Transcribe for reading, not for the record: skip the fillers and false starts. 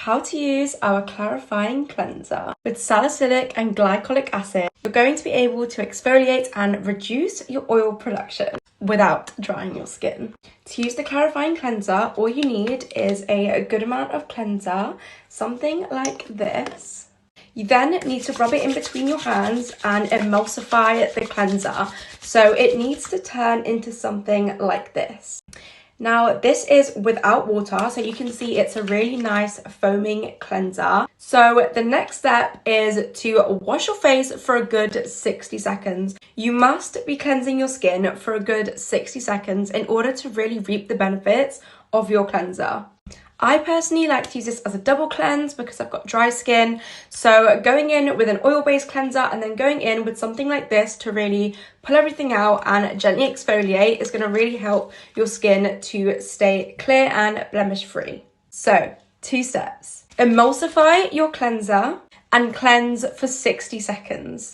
how to use our clarifying cleanser. With salicylic and glycolic acid, you're going to be able to exfoliate and reduce your oil production without drying your skin. To use the clarifying cleanser, all you need is a good amount of cleanser, something like this. You then need to rub it in between your hands and emulsify the cleanser. So it needs to turn into something like this. Now, this is without water, so you can see it's a really nice foaming cleanser. So the next step is to wash your face for a good 60 seconds. You must be cleansing your skin for a good 60 seconds in order to really reap the benefits of your cleanser. I personally like to use this as a double cleanse because I've got dry skin. So going in with an oil-based cleanser and then going in with something like this to really pull everything out and gently exfoliate is going to really help your skin to stay clear and blemish-free. So 2 steps. Emulsify your cleanser and cleanse for 60 seconds.